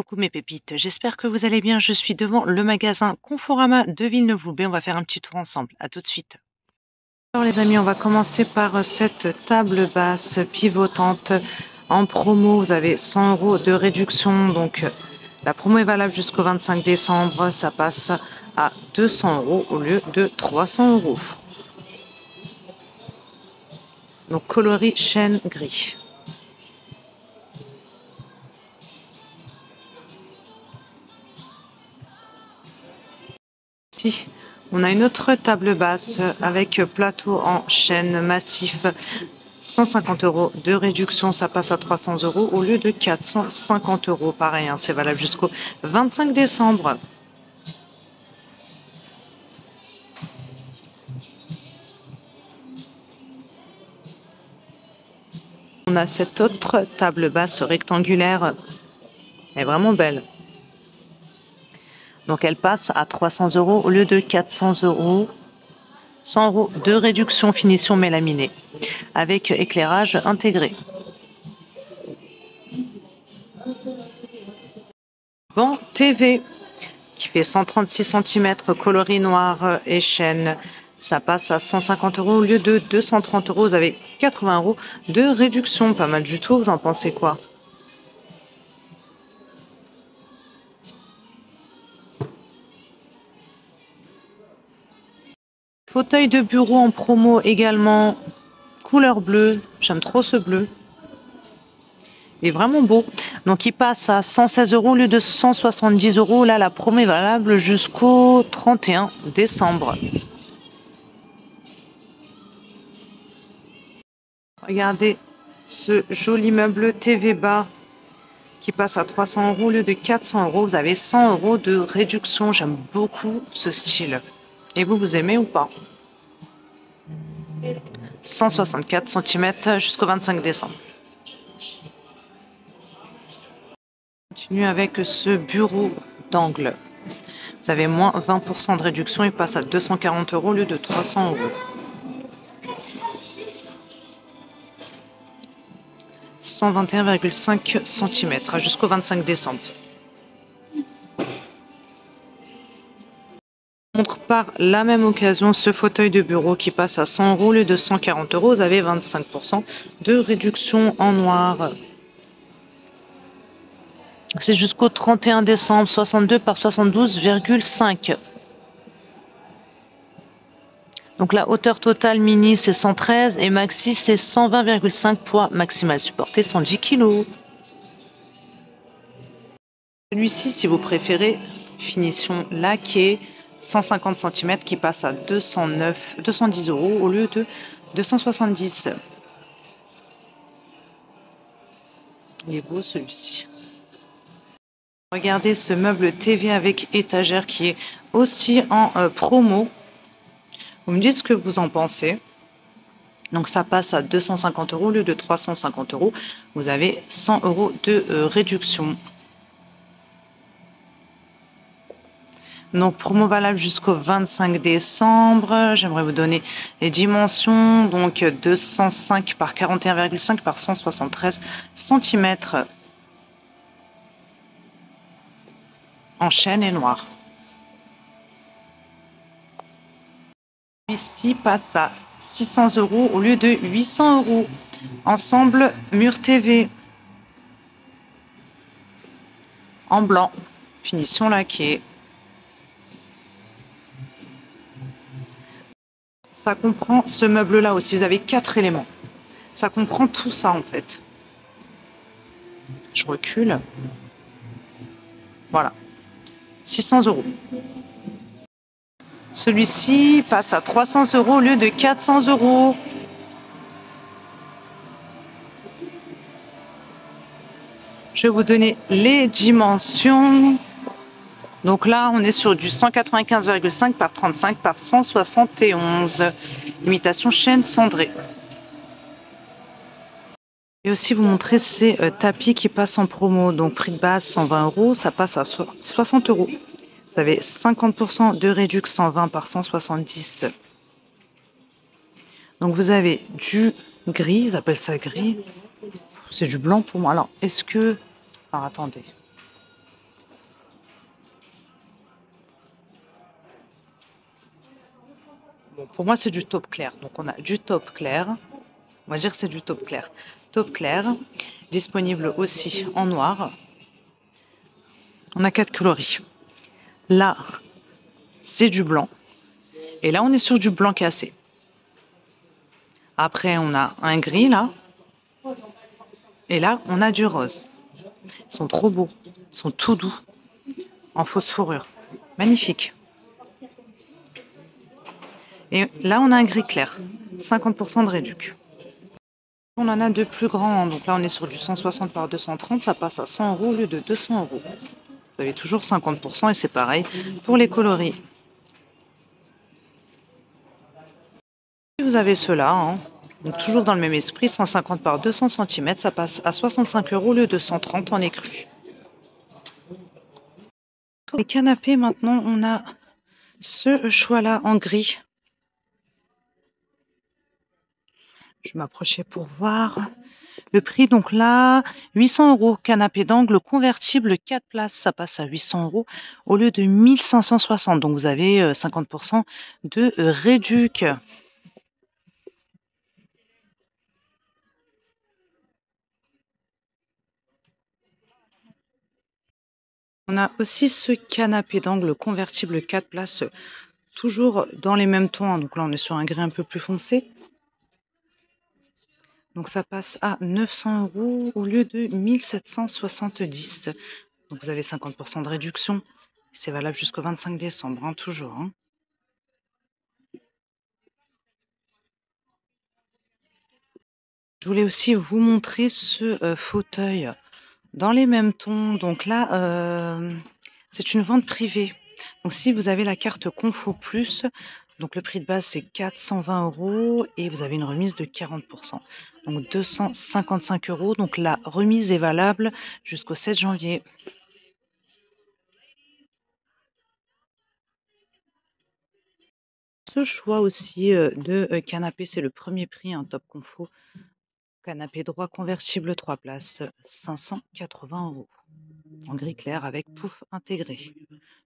Coucou mes pépites, j'espère que vous allez bien. Je suis devant le magasin Conforama de Villeneuve-Loubet. On va faire un petit tour ensemble. À tout de suite. Alors les amis, on va commencer par cette table basse pivotante en promo. Vous avez 100 € de réduction. Donc la promo est valable jusqu'au 25 décembre. Ça passe à 200 € au lieu de 300 €. Donc coloris chêne gris. Ici, on a une autre table basse avec plateau en chêne massif. 150 € de réduction, ça passe à 300 € au lieu de 450 €. Pareil, hein, c'est valable jusqu'au 25 décembre. On a cette autre table basse rectangulaire. Elle est vraiment belle. Donc elle passe à 300 € au lieu de 400 €. 100 € de réduction, finition mélaminée avec éclairage intégré. Banc TV qui fait 136 cm, coloris noir et chêne. Ça passe à 150 € au lieu de 230 €. Vous avez 80 € de réduction. Pas mal du tout. Vous en pensez quoi? Fauteuil de bureau en promo également. Couleur bleue. J'aime trop ce bleu. Il est vraiment beau. Donc il passe à 116 € au lieu de 170 €. Là, la promo est valable jusqu'au 31 décembre. Regardez ce joli meuble TV bas qui passe à 300 € au lieu de 400 €. Vous avez 100 € de réduction. J'aime beaucoup ce style. Et vous aimez ou pas? 164 cm jusqu'au 25 décembre. On continue avec ce bureau d'angle. Vous avez moins 20% de réduction. Il passe à 240 € au lieu de 300 €. 121,5 cm jusqu'au 25 décembre. Je montre par la même occasion ce fauteuil de bureau qui passe à 100 € au lieu de 140 €. Vous avez 25% de réduction en noir. C'est jusqu'au 31 décembre, 62 par 72,5. Donc la hauteur totale mini c'est 113 et maxi c'est 120,5. Poids maximal supporté 110 kg. Celui-ci, si vous préférez, finition laquée, 150 cm qui passe à 210 € au lieu de 270. Il est beau celui-ci. Regardez ce meuble TV avec étagère qui est aussi en promo. Vous me dites ce que vous en pensez. Donc ça passe à 250 € au lieu de 350 €. Vous avez 100 € de réduction. Donc promo valable jusqu'au 25 décembre. J'aimerais vous donner les dimensions. Donc 205 par 41,5 par 173 cm. En chêne et noir. Celui-ci passe à 600 € au lieu de 800 €. Ensemble mur TV. En blanc. Finition laquée. Ça comprend ce meuble-là aussi. Vous avez 4 éléments. Ça comprend tout ça en fait. Je recule. Voilà. 600 €. Celui-ci passe à 300 € au lieu de 400 €. Je vais vous donner les dimensions. Donc là, on est sur du 195,5 par 35 par 171. Imitation chêne cendré. Et aussi vous montrer ces tapis qui passent en promo. Donc prix de base 120 €, ça passe à 60 €. Vous avez 50% de réduction, 120 par 170. Donc vous avez du gris, ils appellent ça gris. C'est du blanc pour moi. Alors, est-ce que... Alors, attendez. Bon, pour moi, c'est du taupe clair. Donc, on a du taupe clair. On va dire que c'est du taupe clair. Taupe clair, disponible aussi en noir. On a 4 coloris. Là, c'est du blanc. Et là, on est sur du blanc cassé. Après, on a un gris, là. Et là, on a du rose. Ils sont trop beaux. Ils sont tout doux. En fausse fourrure. Magnifique. Et là, on a un gris clair. 50% de réduc. On en a de plus grands. Donc là, on est sur du 160 par 230. Ça passe à 100 € au lieu de 200 €. Vous avez toujours 50% et c'est pareil pour les coloris. Vous avez ceux-là, hein. Donc toujours dans le même esprit, 150 par 200 cm, ça passe à 65 € au lieu de 130 en écru. Pour les canapés, maintenant, on a ce choix-là en gris. Je m'approchais pour voir le prix. Donc là, 800 €. Canapé d'angle convertible 4 places, ça passe à 800 € au lieu de 1560. Donc vous avez 50% de réduc. On a aussi ce canapé d'angle convertible 4 places, toujours dans les mêmes tons. Donc là, on est sur un gris un peu plus foncé. Donc ça passe à 900 € au lieu de 1770. Donc vous avez 50% de réduction. C'est valable jusqu'au 25 décembre, hein, toujours. Hein. Je voulais aussi vous montrer ce fauteuil dans les mêmes tons. Donc là, c'est une vente privée. Donc si vous avez la carte Confo Plus, donc le prix de base c'est 420 € et vous avez une remise de 40%. Donc 255 €. Donc la remise est valable jusqu'au 7 janvier. Ce choix aussi de canapé, c'est le premier prix, un top confo. Canapé droit convertible 3 places, 580 €. En gris clair avec pouf intégré.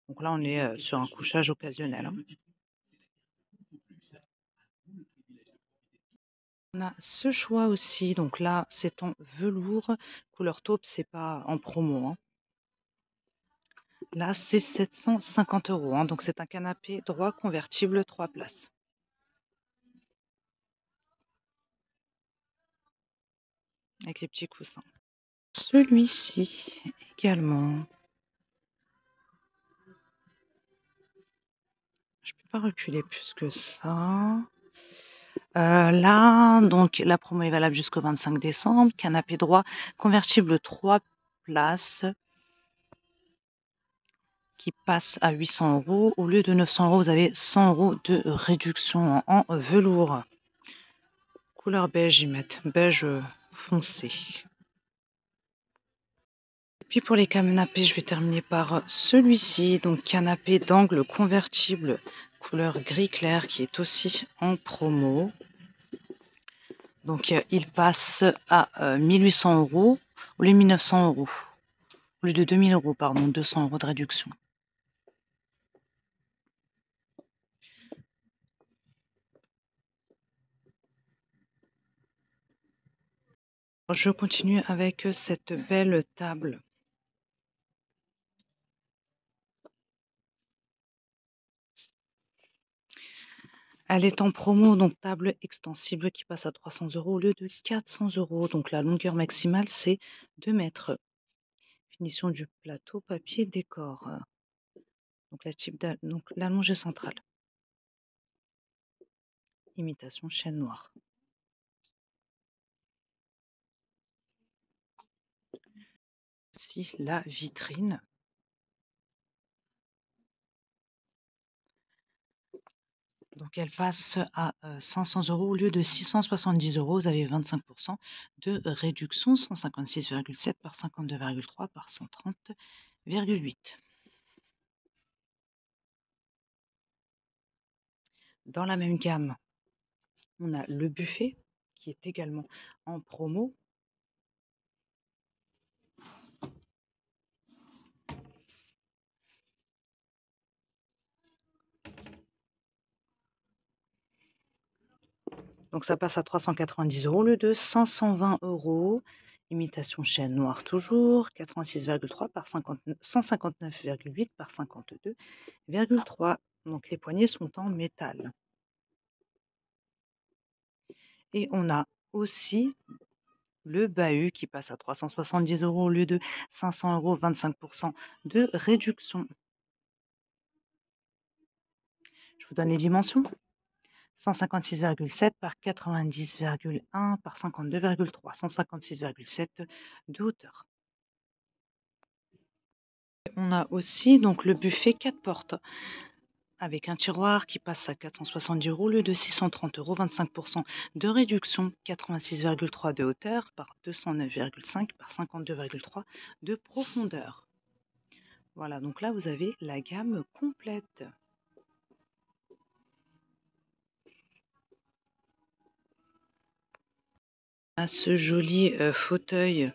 Donc là, on est sur un couchage occasionnel. Hein. On a ce choix aussi. Donc là, c'est en velours. Couleur taupe, c'est pas en promo. Hein. Là, c'est 750 €. Hein. Donc c'est un canapé droit convertible 3 places. Avec les petits coussins. Celui-ci également. Je peux pas reculer plus que ça. Là, donc la promo est valable jusqu'au 25 décembre. Canapé droit convertible 3 places qui passe à 800 €. Au lieu de 900 €, vous avez 100 € de réduction en velours. Couleur beige, ils mettent beige foncé. Et puis pour les canapés, je vais terminer par celui-ci. Donc canapé d'angle convertible couleur gris clair qui est aussi en promo. Donc il passe à 1800 € au lieu de 1900 €. Au lieu de 2000 €, pardon, 200 € de réduction. Je continue avec cette belle table. Elle est en promo, donc table extensible qui passe à 300 € au lieu de 400 €. Donc la longueur maximale, c'est 2 mètres. Finition du plateau, papier, décor. Donc l'allongée centrale. Imitation chêne noir. Aussi la vitrine. Donc elle passe à 500 € au lieu de 670 €. Vous avez 25% de réduction, 156,7 par 52,3 par 130,8. Dans la même gamme, on a le buffet qui est également en promo. Donc ça passe à 390 € au lieu de 520 €. Imitation chêne noire toujours, 86,3 par 159,8 par 52,3. Donc les poignées sont en métal. Et on a aussi le bahut qui passe à 370 € au lieu de 500 €, 25% de réduction. Je vous donne les dimensions. 156,7 par 90,1 par 52,3, 156,7 de hauteur. On a aussi donc le buffet 4 portes avec un tiroir qui passe à 470 € au lieu de 630 €, 25% de réduction, 86,3 de hauteur par 209,5 par 52,3 de profondeur. Voilà, donc là vous avez la gamme complète. À ce joli fauteuil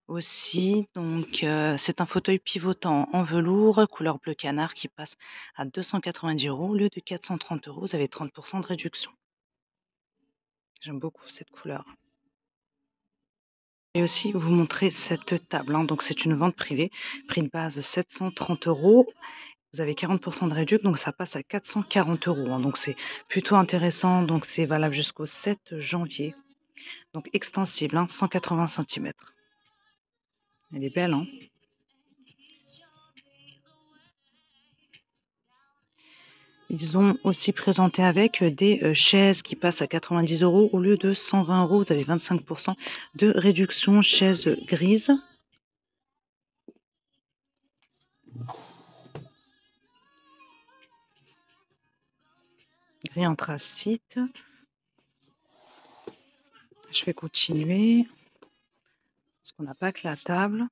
aussi, donc c'est un fauteuil pivotant en velours couleur bleu canard qui passe à 290 € au lieu de 430 €. Vous avez 30% de réduction. J'aime beaucoup cette couleur. Et aussi vous montrer cette table, hein. Donc c'est une vente privée, prix de base 730 €. Vous avez 40% de réduction, donc ça passe à 440 €, hein. Donc c'est plutôt intéressant, donc c'est valable jusqu'au 7 janvier. Donc extensible, hein, 180 cm. Elle est belle, hein. Ils ont aussi présenté avec des chaises qui passent à 90 € au lieu de 120 €. Vous avez 25% de réduction. Chaise grise. Gris anthracite. Je vais continuer. Parce qu'on n'a pas que la table.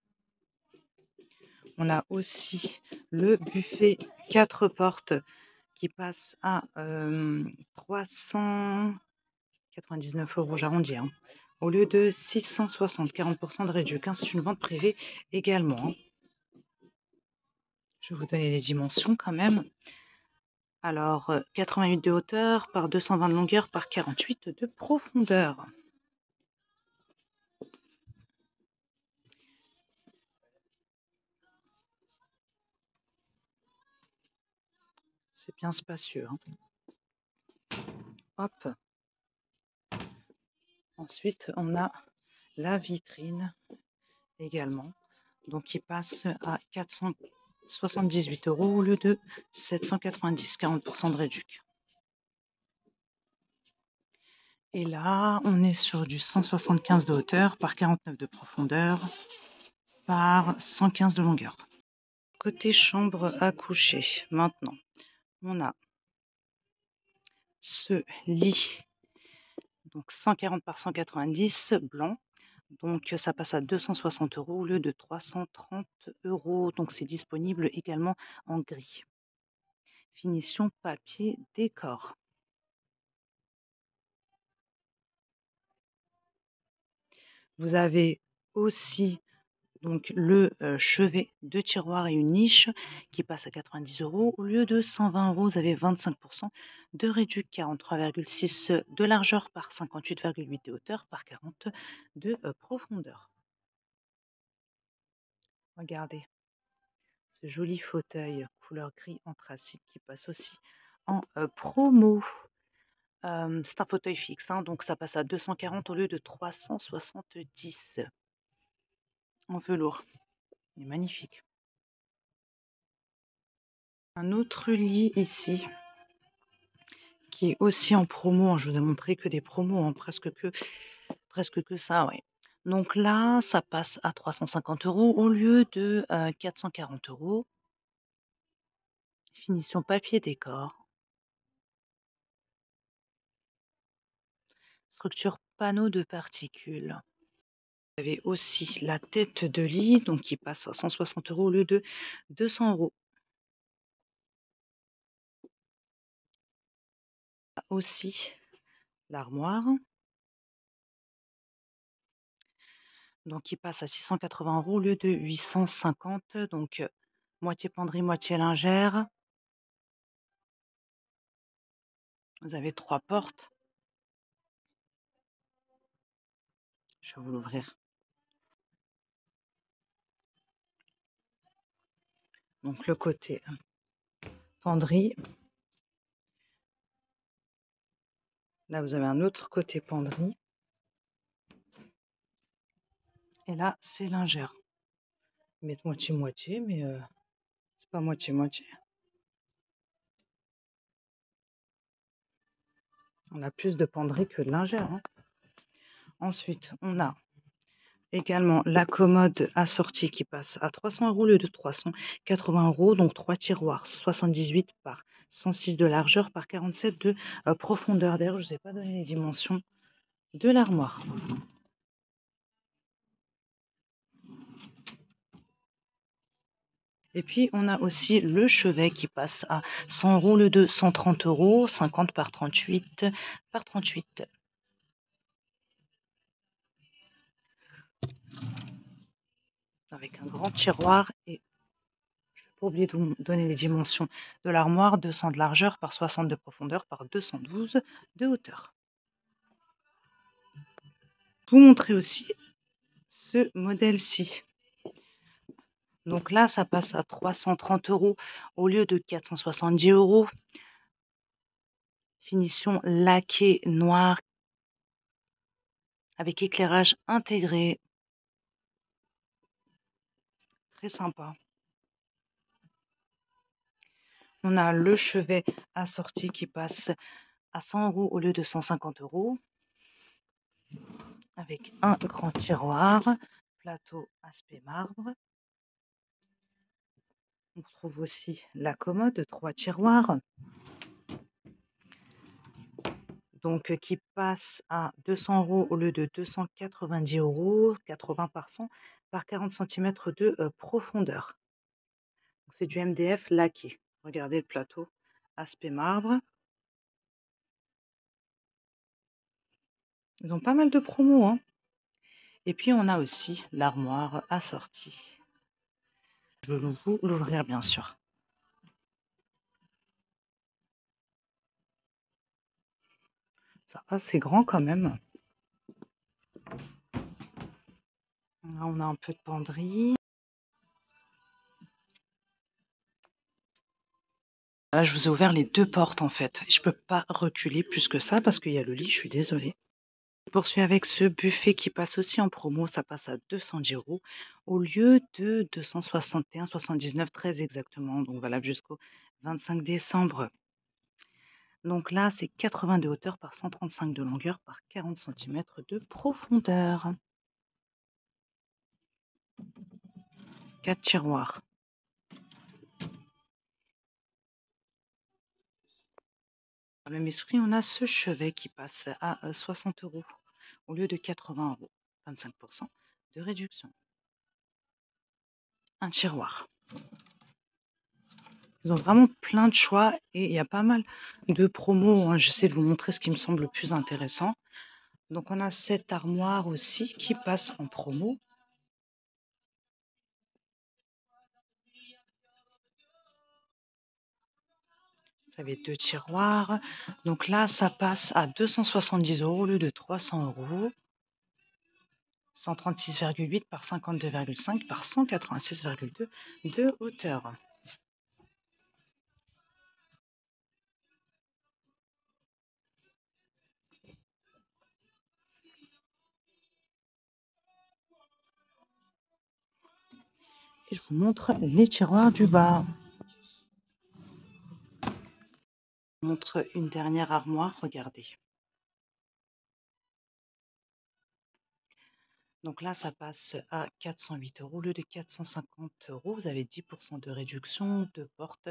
On a aussi le buffet 4 portes qui passe à 399 €, j'arrondis, hein, au lieu de 660, 40% de réduction. C'est une vente privée également, hein. Je vais vous donner les dimensions quand même. Alors, 88 de hauteur par 220 de longueur par 48 de profondeur. C'est bien spacieux, hein. Hop. Ensuite, on a la vitrine également, donc qui passe à 478 € au lieu de 790, 40% de réduction. Et là, on est sur du 175 de hauteur par 49 de profondeur par 115 de longueur. Côté chambre à coucher, maintenant, on a ce lit, donc 140 par 190 blanc, donc ça passe à 260 € au lieu de 330 €. Donc c'est disponible également en gris. Finition papier décor. Vous avez aussi donc le chevet de tiroir et une niche qui passe à 90 € au lieu de 120 €. Vous avez 25% de réduction, 43,6 de largeur par 58,8 de hauteur par 40 de profondeur. Regardez ce joli fauteuil couleur gris anthracite qui passe aussi en promo. C'est un fauteuil fixe, hein, donc ça passe à 240 au lieu de 370 en velours. Il est magnifique. Un autre lit ici qui est aussi en promo, hein. Je vous ai montré que des promos, hein, presque que ça, ouais. Donc là, ça passe à 350 € au lieu de 440 €. Finition papier décor. Structure panneau de particules. Vous avez aussi la tête de lit, donc qui passe à 160 € au lieu de 200 €. Aussi l'armoire, donc qui passe à 680 € au lieu de 850. Donc moitié penderie, moitié lingère. Vous avez 3 portes. Je vais vous l'ouvrir. Donc le côté penderie. Là, vous avez un autre côté penderie. Et là, c'est lingère. Ils mettent moitié-moitié, mais c'est pas moitié-moitié. On a plus de penderie que de lingère. Hein. Ensuite, on a également la commode assortie qui passe à 300 € au lieu de 380 €. Donc 3 tiroirs, 78 par 106 de largeur par 47 de profondeur. D'ailleurs, je ne vous ai pas donné les dimensions de l'armoire. Et puis, on a aussi le chevet qui passe à 100 € au lieu de 130 €, 50 par 38 par 38. Avec un grand tiroir et je n'ai pas oublié de vous donner les dimensions de l'armoire, 200 de largeur par 60 de profondeur par 212 de hauteur. Je vais vous montrer aussi ce modèle-ci. Donc là, ça passe à 330 € au lieu de 470 €. Finition laquée noir avec éclairage intégré. Très sympa. On a le chevet assorti qui passe à 100 € au lieu de 150 € avec un grand tiroir, plateau aspect marbre. On retrouve aussi la commode, 3 tiroirs, donc qui passe à 200 € au lieu de 290 €, 80 par 100 par 40 cm de profondeur. C'est du MDF laqué. Regardez le plateau, aspect marbre. Ils ont pas mal de promos. Hein. Et puis on a aussi l'armoire assortie. Je vais vous l'ouvrir bien sûr. Ça va, c'est grand quand même. Là, on a un peu de penderie. Là, je vous ai ouvert les deux portes en fait. Je peux pas reculer plus que ça parce qu'il y a le lit, je suis désolée. Je poursuis avec ce buffet qui passe aussi en promo. Ça passe à 210 € au lieu de 261,79 très exactement. Donc valable jusqu'au 25 décembre. Donc là, c'est 80 de hauteur par 135 de longueur par 40 cm de profondeur. 4 tiroirs. Dans le même esprit, on a ce chevet qui passe à 60 € au lieu de 80 €. 25% de réduction. Un tiroir. Ils ont vraiment plein de choix et il y a pas mal de promos. Hein. J'essaie de vous montrer ce qui me semble le plus intéressant. Donc on a cette armoire aussi qui passe en promo. Vous avez 2 tiroirs. Donc là, ça passe à 270 € au lieu de 300 €. 136,8 par 52,5 par 186,2 de hauteur. Et je vous montre les tiroirs du bas. Je vous montre une dernière armoire, regardez. Donc là, ça passe à 408 € au lieu de 450 €. Vous avez 10% de réduction, de portes.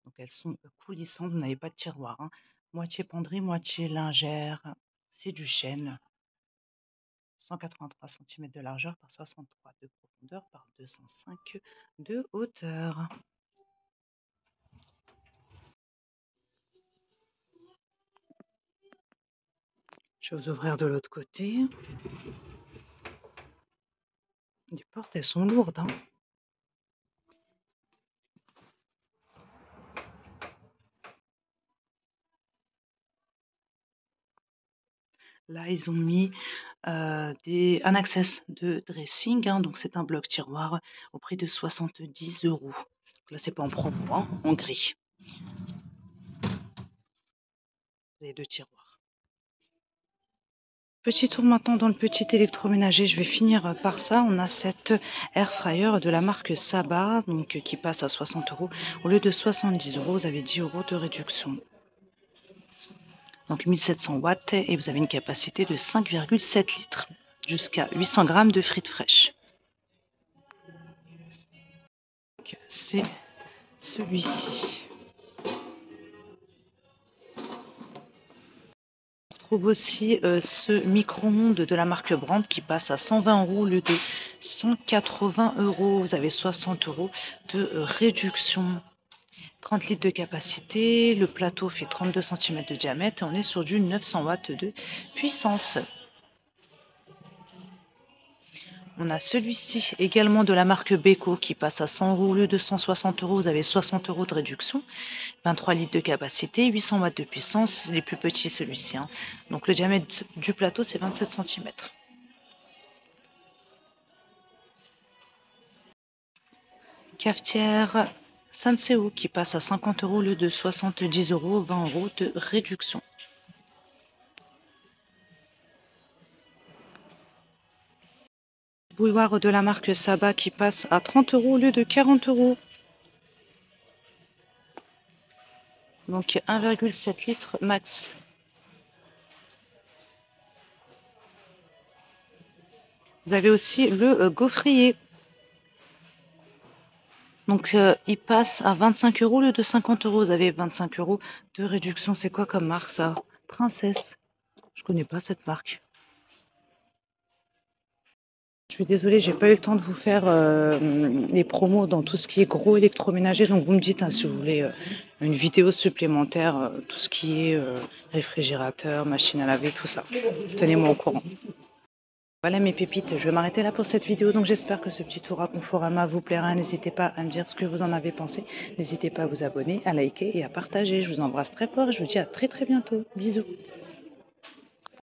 Donc elles sont coulissantes, vous n'avez pas de tiroir. Hein. Moitié penderie, moitié lingère. C'est du chêne. 183 cm de largeur par 63 de profondeur par 205 de hauteur. Je vais vous ouvrir de l'autre côté. Les portes, elles sont lourdes. Hein. Là, ils ont mis un access de dressing, hein, donc c'est un bloc tiroir au prix de 70 €. Là, c'est pas en promo, hein, en gris. Les deux tiroirs. Petit tour maintenant dans le petit électroménager. Je vais finir par ça. On a cette air fryer de la marque Saba, donc qui passe à 60 € au lieu de 70 €. Vous avez 10 € de réduction. Donc 1700 watts et vous avez une capacité de 5,7 litres jusqu'à 800 grammes de frites fraîches. C'est celui-ci. On trouve aussi ce micro-ondes de la marque Brandt qui passe à 120 € au lieu de 180 €. Vous avez 60 € de réduction. 30 litres de capacité, le plateau fait 32 cm de diamètre et on est sur du 900 watts de puissance. On a celui-ci également de la marque Beko qui passe à 100 € au lieu de 160 €. Vous avez 60 € de réduction. 23 litres de capacité, 800 watts de puissance. Les plus petits celui-ci, hein. Donc le diamètre du plateau c'est 27 cm. Cafetière Sanseo qui passe à 50 € au lieu de 70 €, 20 € de réduction. Bouilloire de la marque Saba qui passe à 30 € au lieu de 40 €. Donc 1,7 litres max. Vous avez aussi le gaufrier. Donc il passe à 25 € au lieu de 50 €. Vous avez 25 € de réduction. C'est quoi comme marque ça? Princesse. Je connais pas cette marque. Je suis désolée, j'ai pas eu le temps de vous faire les promos dans tout ce qui est gros électroménager. Donc vous me dites hein, si vous voulez une vidéo supplémentaire, tout ce qui est réfrigérateur, machine à laver, tout ça. Tenez-moi au courant. Voilà mes pépites, je vais m'arrêter là pour cette vidéo. Donc j'espère que ce petit tour à Conforama vous plaira. N'hésitez pas à me dire ce que vous en avez pensé. N'hésitez pas à vous abonner, à liker et à partager. Je vous embrasse très fort et je vous dis à très bientôt. Bisous.